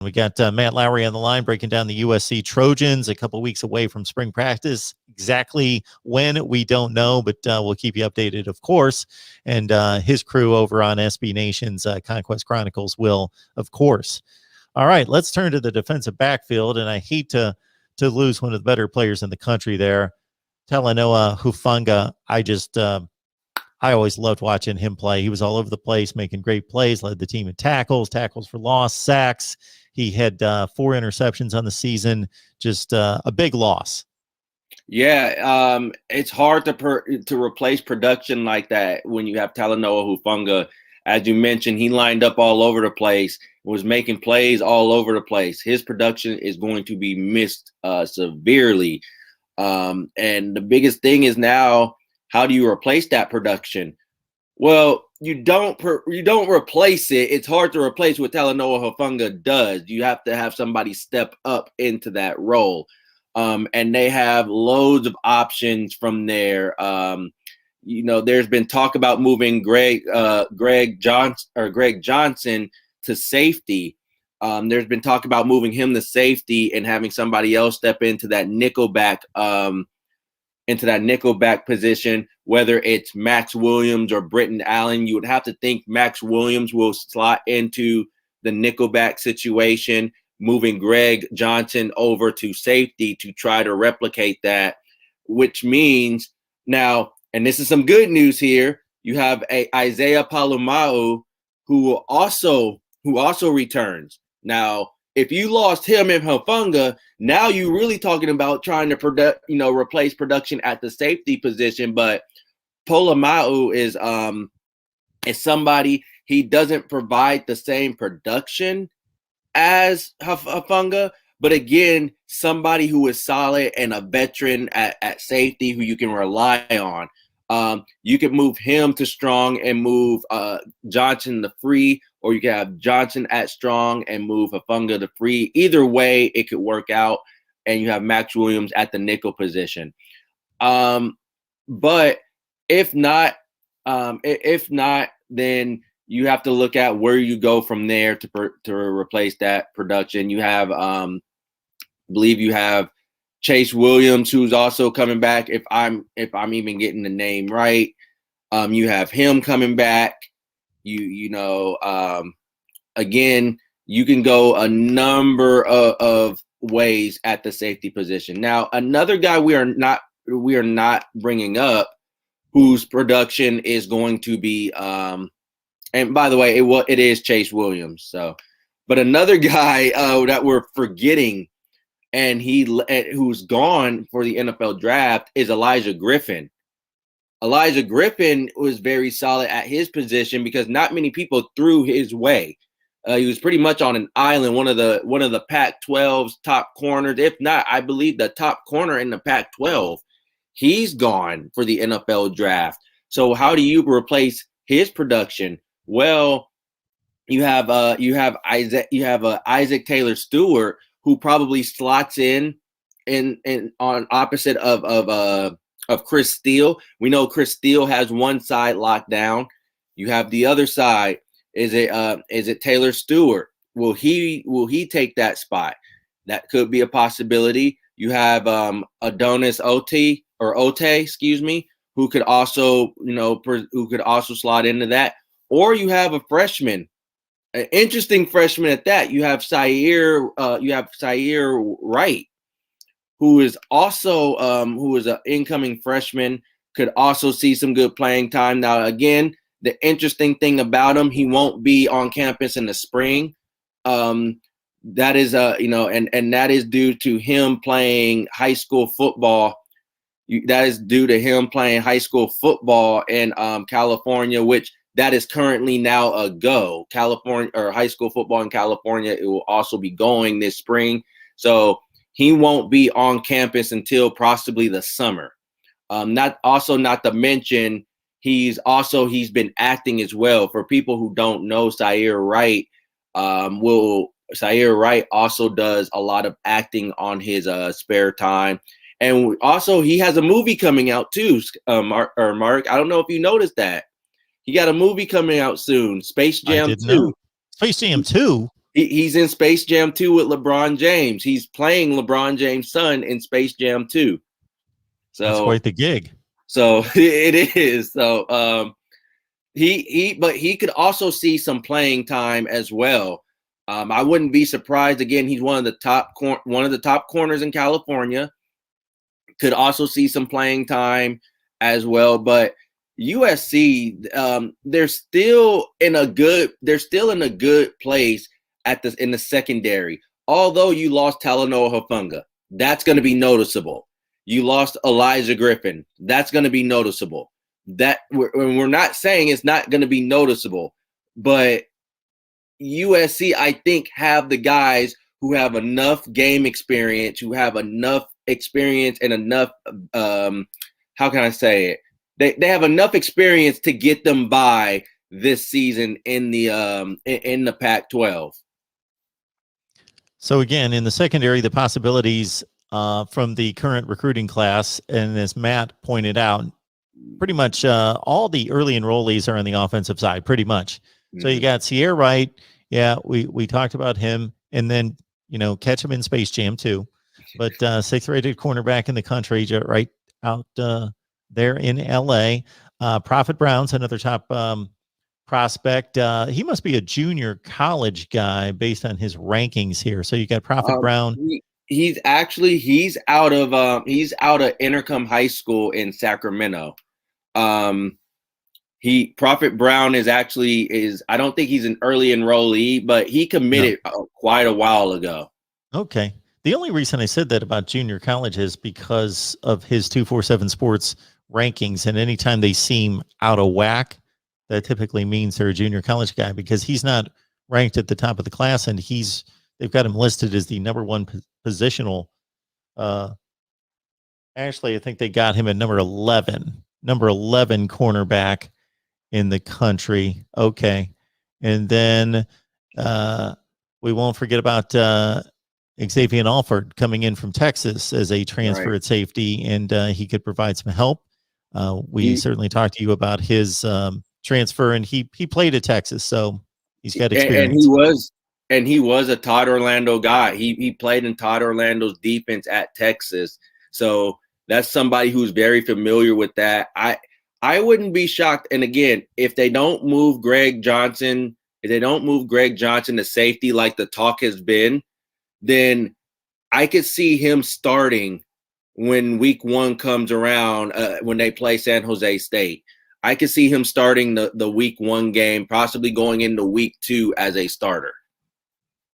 We got Matt Lowry on the line breaking down the USC Trojans a couple weeks away from spring practice. Exactly when, we don't know, but we'll keep you updated, of course. And his crew over on SB Nation's Conquest Chronicles will, of course. All right, let's turn to the defensive backfield. And I hate to lose one of the better players in the country there. Talanoa Hufanga, I always loved watching him play. He was all over the place, making great plays, led the team in tackles for loss, sacks. He had 4 interceptions on the season, just a big loss. Yeah, it's hard to replace production like that when you have Talanoa Hufanga. As you mentioned, he lined up all over the place, was making plays all over the place. His production is going to be missed severely. And the biggest thing is now, how do you replace that production? Well, you don't replace it. It's hard to replace what Talanoa Hufanga does. You have to have somebody step up into that role. And they have loads of options from there. There's been talk about moving Greg Johnson to safety. There's been talk about moving him to safety and having somebody else step into that nickelback position, whether it's Max Williams or Britton Allen. You would have to think Max Williams will slot into the nickelback situation, moving Greg Johnson over to safety to try to replicate that, which means now, and this is some good news here, you have Isaiah Palomau who also returns. Now, if you lost him and Hufanga, now you're really talking about trying to replace production at the safety position. But Polamalu is somebody, he doesn't provide the same production as Hufanga, but again, somebody who is solid and a veteran at safety who you can rely on. You can move him to strong and move Johnson to free, or you can have Johnson at strong and move Hufanga to free. Either way, it could work out, and you have Max Williams at the nickel position. But if not, then you have to look at where you go from there to replace that production. You have, I believe you have Chase Williams, who's also coming back. If I'm even getting the name right, you have him coming back. Again, you can go a number of ways at the safety position. Now, another guy we are not bringing up, whose production is going to be, and by the way, it is Chase Williams. So, but another guy that we're forgetting, and who's gone for the NFL draft, is Elijah Griffin. Elijah Griffin was very solid at his position because not many people threw his way. He was pretty much on an island, one of the Pac-12's top corners, if not, I believe, the top corner in the Pac-12. He's gone for the NFL draft. So how do you replace his production? Well, you have Isaac Taylor Stewart, who probably slots in on opposite of Chris Steele. We know Chris Steele has one side locked down. You have the other side. Is it Taylor Stewart? Will he take that spot? That could be a possibility. You have Adonis Ote, who could also slot into that. Or you have a freshman, an interesting freshman at that. You have Sayer Wright, who is an incoming freshman, could also see some good playing time. Now, again, the interesting thing about him, he won't be on campus in the spring. That is and that is due to him playing high school football. That is due to him playing high school football in California, which that is currently now a go. California, or high school football in California, it will also be going this spring. So he won't be on campus until possibly the summer. Not to mention, he's been acting as well. For people who don't know, Sayer Wright also does a lot of acting on his spare time. And also, he has a movie coming out too, Mark. I don't know if you noticed that. He got a movie coming out soon, Space Jam 2. Space Jam 2? He's in Space Jam 2 with LeBron James. He's playing LeBron James' son in Space Jam 2. That's So quite the gig. So it is. So but he could also see some playing time as well. I wouldn't be surprised. Again, he's one of the top corners in California. Could also see some playing time as well. But USC, they're still in a good place in the secondary. Although you lost Talanoa Hufanga, that's going to be noticeable. You lost Elijah Griffin. That's going to be noticeable. That we're not saying it's not going to be noticeable, but USC, I think, have the guys who have enough game experience, who have enough experience and enough, how can I say it? They have enough experience to get them by this season in the Pac-12. So again, in the secondary, the possibilities from the current recruiting class, and as Matt pointed out, pretty much all the early enrollees are on the offensive side, pretty much. So you got Sierra Wright. Yeah, we talked about him, and then catch him in Space Jam too. But 6th-rated cornerback in the country, right out there in LA. Prophet Brown's another top prospect. He must be a junior college guy based on his rankings here. So you got Prophet Brown. He's out of Intercom High School in Sacramento. Prophet Brown is I don't think he's an early enrollee, but he committed quite a while ago. Okay. The only reason I said that about junior college is because of his 247 Sports rankings, and anytime they seem out of whack, that typically means they're a junior college guy, because he's not ranked at the top of the class, and they've got him listed as the number one positional. Actually, I think they got him at number 11 cornerback in the country. Okay. And then we won't forget about Xavier Alford coming in from Texas as a transfer at safety, and he could provide some help. We certainly talked to you about his transfer, and he played at Texas, so he's got experience. And he was a Todd Orlando guy. He played in Todd Orlando's defense at Texas, so that's somebody who's very familiar with that. I wouldn't be shocked. And again, if they don't move Greg Johnson to safety like the talk has been, then I could see him starting when week 1 comes around, when they play San Jose State. I could see him starting the week 1 game, possibly going into week 2 as a starter.